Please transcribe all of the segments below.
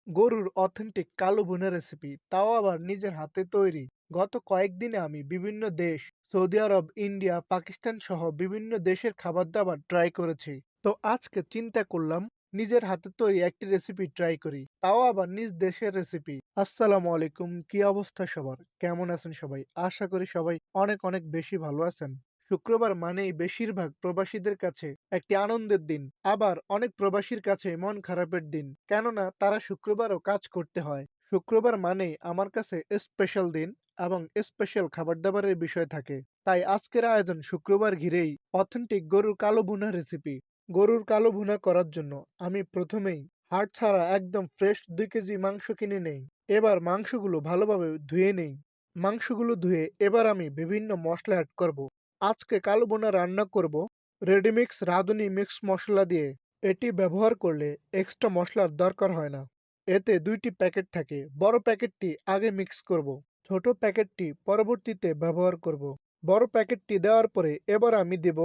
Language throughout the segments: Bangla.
গরুর অথেন্টিক কালো ভুনা রেসিপি, তাও আবার নিজের হাতে তৈরি। গত কয়েকদিনে আমি বিভিন্ন দেশ, সৌদি আরব, ইন্ডিয়া, পাকিস্তান সহ বিভিন্ন দেশের খাবার-দাবার ট্রাই করেছি। তো আজকে চিন্তা করলাম নিজের হাতে তৈরি একটি রেসিপি ট্রাই করি। তাও আবার নিজ দেশের রেসিপি। আসসালামু আলাইকুম, কি অবস্থা সবার? কেমন আছেন সবাই? আশা করি সবাই অনেক অনেক বেশি ভালো আছেন। শুক্রবার মানেই বেশিরভাগ প্রবাসীদের কাছে একটি আনন্দের দিন। আবার অনেক প্রবাসীর কাছে মন খারাপের দিন। কেননা তারা শুক্রবারও কাজ করতে হয়। শুক্রবার মানেই আমার কাছে স্পেশাল দিন এবং স্পেশাল খাবার-দাবারের বিষয় থাকে। তাই আজকের আয়োজন শুক্রবার ঘিরেই অথেন্টিক গরুর কালো ভুনা রেসিপি। গরুর কালো ভুনা করার জন্য আমি প্রথমেই হাড় ছাড়া একদম ফ্রেশ ২ কেজি মাংস কিনে নেই। এবার মাংসগুলো ভালোভাবে ধুয়ে নেই। মাংসগুলো ধুয়ে এবার আমি বিভিন্ন মসলা এড করব। আজকে কালো বোনা রান্না করব রেডিমিক্স রাঁধুনি মিক্স মশলা দিয়ে। এটি ব্যবহার করলে এক্সট্রা মশলার দরকার হয় না। এতে ২টি প্যাকেট থাকে। বড় প্যাকেটটি আগে মিক্স করব। ছোট প্যাকেটটি পরবর্তীতে ব্যবহার করব। বড় প্যাকেটটি দেওয়ার পরে এবার আমি দেব,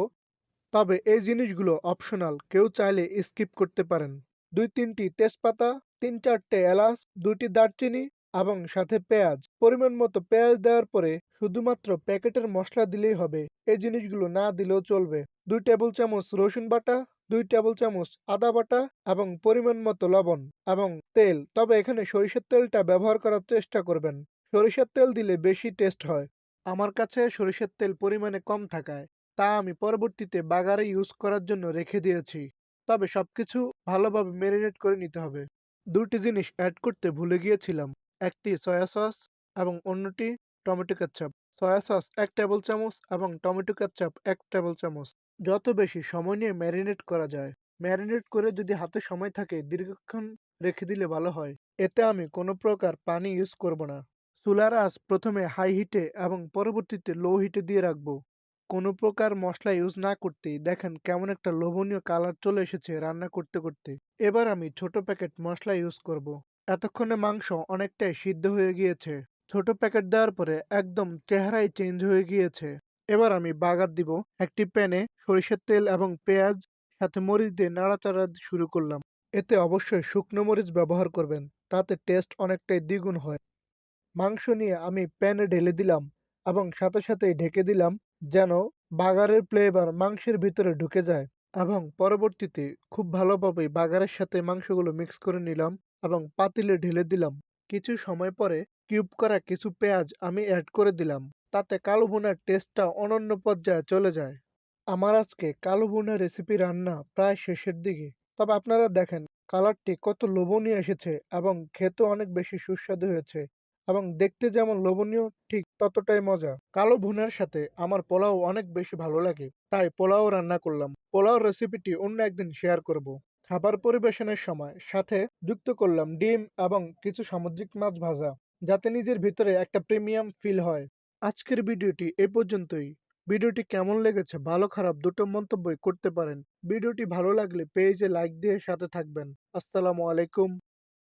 তবে এই জিনিসগুলো অপশনাল, কেউ চাইলে স্কিপ করতে পারেন। ২-৩টি তেজপাতা, ৩-৪টে এলাচ, ২টি দারচিনি এবং সাথে পেঁয়াজ। পরিমাণ মতো পেঁয়াজ দেওয়ার পরে শুধুমাত্র প্যাকেটের মসলা দিলেই হবে। এই জিনিসগুলো না দিলেও চলবে। ২ টেবিল চামচ রসুন বাটা, ২ টেবিল চামচ আদা বাটা এবং পরিমাণ মতো লবণ এবং তেল। তবে এখানে সরিষার তেলটা ব্যবহার করার চেষ্টা করবেন। সরিষার তেল দিলে বেশি টেস্ট হয়। আমার কাছে সরিষার তেল পরিমাণে কম থাকায় তা আমি পরবর্তীতে বাগারে ইউজ করার জন্য রেখে দিয়েছি। তবে সবকিছু ভালোভাবে মেরিনেট করে নিতে হবে। ২টি জিনিস এড করতে ভুলে গিয়েছিলাম। একটি সয়া সস এবং অন্যটি tomato ketchup. Soya sauce ১ table চামচ এবং টমেটো কেচাপ ১ টেবিল চামচ। যত বেশি সময় নিয়ে ম্যারিনেট করা যায়। ম্যারিনেট করে যদি হাতে সময় থাকে দীর্ঘক্ষণ রেখে দিলে ভালো হয়। এতে আমি কোনো প্রকার পানি ইউজ করব না। চুলার আঁচ প্রথমে হাই হিটে এবং পরবর্তীতে লো হিটে দিয়ে রাখবো। কোনো প্রকার মসলা ইউজ না করতেই দেখেন কেমন একটা লোভনীয় কালার চলে এসেছে রান্না করতে করতে। এবার আমি ছোট প্যাকেট মসলা ইউজ করব। এতক্ষণে মাংস অনেকটাই সিদ্ধ হয়ে গিয়েছে। ছোট প্যাকেট দেওয়ার পরে একদম চেহারাই চেঞ্জ হয়ে গিয়েছে। এবার আমি বাগার দিব। একটি প্যানে সরিষার তেল এবং পেঁয়াজ সাথে মরিচ দিয়ে নাড়াচাড়া শুরু করলাম। এতে অবশ্যই শুকনো মরিচ ব্যবহার করবেন, তাতে টেস্ট অনেকটাই দ্বিগুণ হয়। মাংস নিয়ে আমি প্যানে ঢেলে দিলাম এবং সাথে সাথেই ঢেকে দিলাম, যেন বাগারের ফ্লেভার মাংসের ভিতরে ঢুকে যায়। এবং পরবর্তীতে খুব ভালোভাবে বাগারের সাথে মাংসগুলো মিক্স করে নিলাম এবং পাতিলে ঢেলে দিলাম। কিছু সময় পরে কিউব করা কিছু পেঁয়াজ আমি অ্যাড করে দিলাম। তাতে কালো ভুনার টেস্টটা অনন্য পর্যায়ে চলে যায়। আমার আজকে কালো ভুনা রেসিপি রান্না প্রায় শেষের দিকে। তবে আপনারা দেখেন কালারটি কত লোভনীয় এসেছে এবং খেতেও অনেক বেশি সুস্বাদু হয়েছে এবং দেখতে যেমন লোভনীয় ঠিক ততটাই মজা। কালো ভুনার সাথে আমার পোলাও অনেক বেশি ভালো লাগে, তাই পোলাও রান্না করলাম। পোলাও রেসিপিটি অন্য একদিন শেয়ার করব। খাবার পরিবেশনের সময় সাথে যুক্ত করলাম ডিম এবং কিছু সামুদ্রিক মাছ ভাজা, যাতে নিজের ভিতরে একটা প্রিমিয়াম ফিল হয়। আজকের ভিডিওটি এ পর্যন্তই। ভিডিওটি কেমন লেগেছে ভালো খারাপ দুটো মন্তব্যই করতে পারেন। ভিডিওটি ভালো লাগলে পেজে লাইক দিয়ে সাথে থাকবেন। আসসালামু আলাইকুম।